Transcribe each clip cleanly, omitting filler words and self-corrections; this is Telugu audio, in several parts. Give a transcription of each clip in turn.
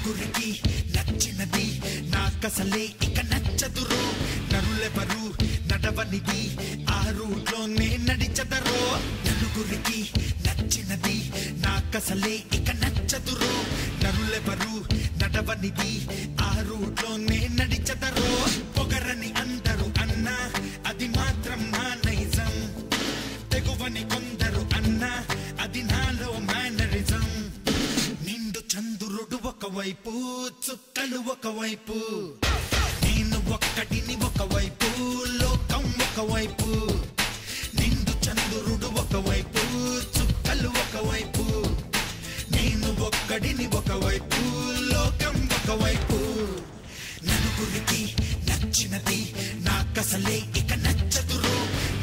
నలుగురికి నచ్చినది నాకసలే ఇక నచ్చదురో నరులెవరు నడవనిది ఆ రూట్లోనే నడిచదరో నలుగురికి నచ్చినది నాకసలే ఇక నచ్చదురో నరులెవరు నడవనిది ఆ రూట్లోనే నడిచదరో పొగరని అందరూ అన్నా అది మాత్రం నా నైజం తెగువని కొందరు అన్నా అది నాలో మేనరిజం నిండు చంద్రుడు ఒకవైపు చుక్కలు ఒకవైపు నేను ఒక్కటిని ఒకవైపు లోకం ఒకవైపు నిండు చంద్రుడు ఒకవైపు చుక్కలు ఒకవైపు నేను ఒక్కడిని ఒకవైపు లోకం ఒకవైపు నలుగురికి నచ్చినది నాకసలే ఇక నచ్చదురో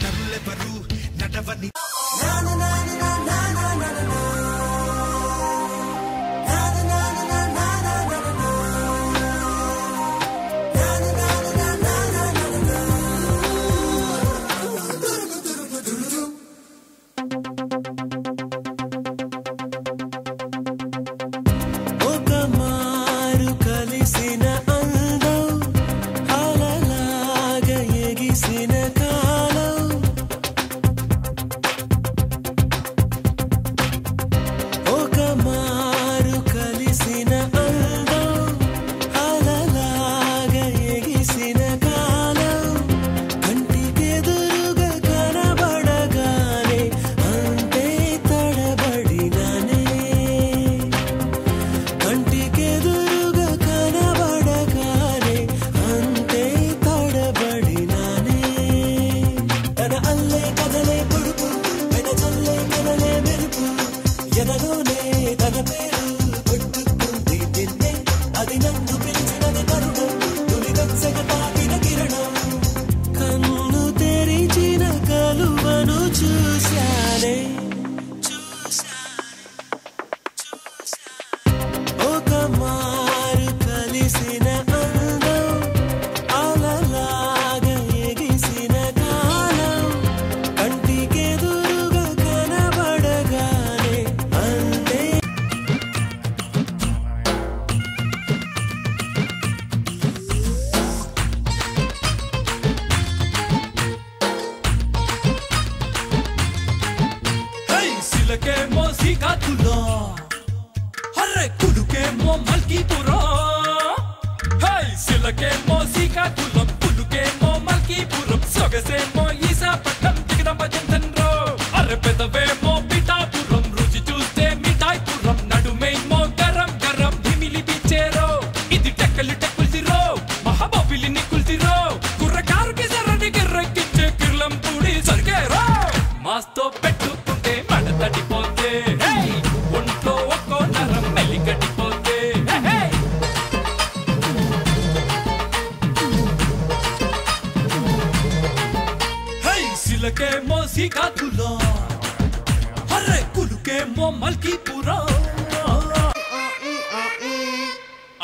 నరులెవరు నడవని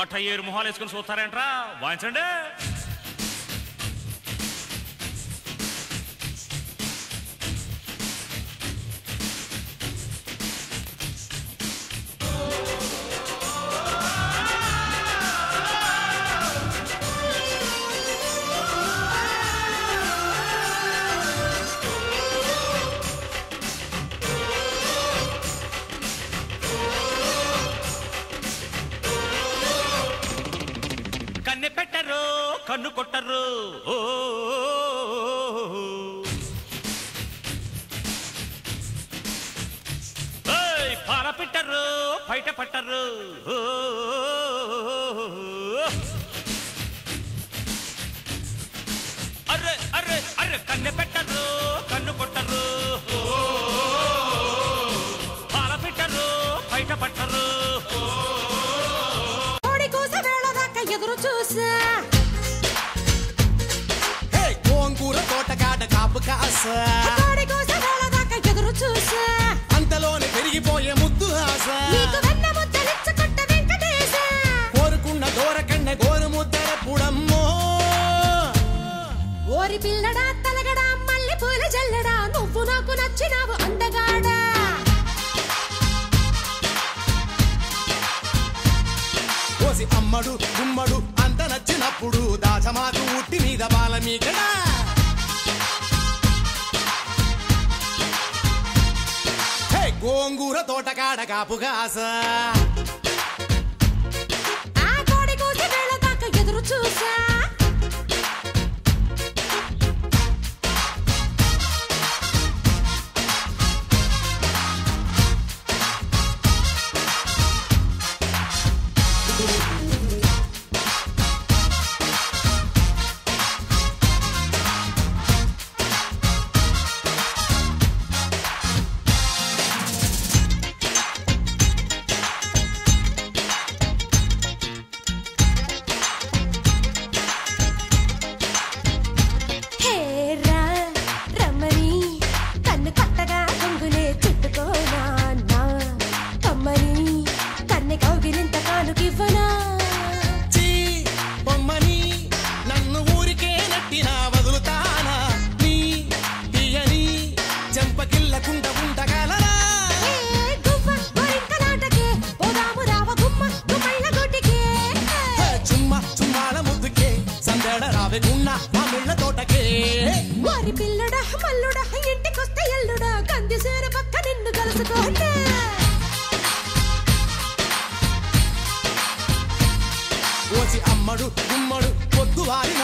అట్టయ్యేరు మొహాలు వేసుకుని చూస్తారేంట్రా వాయించండి కన్ను కొట్టరు పాల పెట్టరు బయట పట్టరు అర్రే అర్రే అర్రే కన్నె పెట్టరు కన్ను కొట్టరు పాల పెట్టరు బయట పట్టరు ఎదురు చూసా ఎదురు చూసా అంతలోనే పెరిగిపోయే ముద్దు ఆశ కోరుకున్న దూరకన్న గోరు ముద్దర పుడమ్మో ఓరి పిల్లడా తలగడా మల్లె పూల జల్లడా నువ్వు నాకు నచ్చినావు అందగాడా ఓసి అమ్మడు గుమ్మడు అంత నచ్చినప్పుడు దాచమాకు ఉట్టి మీద బాల మీకడా గోంగూర తోటకాడ కాపుగాస ఆ కోడి కూసి వేళ దాకా ఎదురు చూసా వారి పిల్లడా మల్లుడా ఇంటికొస్తే ఎల్లుడా కందిసేర పక్క నిన్ను కలుసుకోండి ఓసి అమ్మడు గుమ్మడు పొద్దు వారిన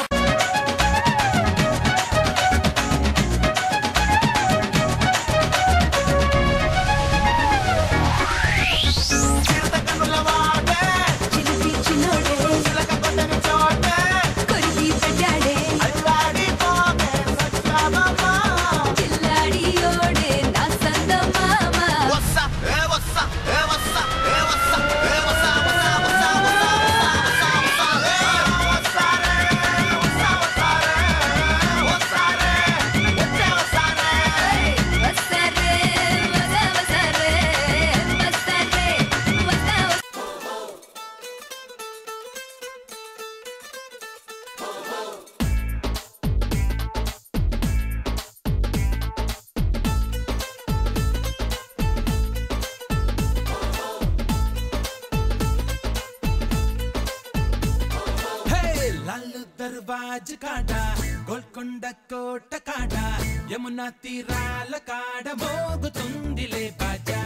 दरबाज काटा गोलकोंड कोट काटा यमुना तीराल काड मोगुतुंदिले बाजा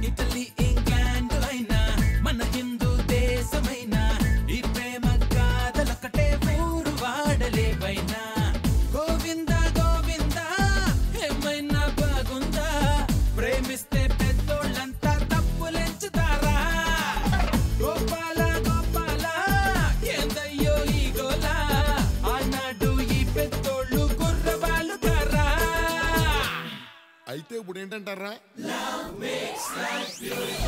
इटली इंग्लैंड అయినా మన హిందూ దేశమైనా ఈ ప్రేమ గాథలొకటే ఊరు వాడలేవైనా గోవింద గోవింద ఏమైనా బాగుందా ప్రేమిస్తే పెద్దోళ్ళంతా తప్పులెంచుతారా గోపాల గోపాల ఏందయ్యో ఈ గోల ఆనాడు ఈ పెద్దోళ్ళు గుర్రవాళ్ళు కారా అయితే ఇప్పుడు ఏంటంటారా లవ్ మేక్స్ లైఫ్ బ్యూటిఫుల్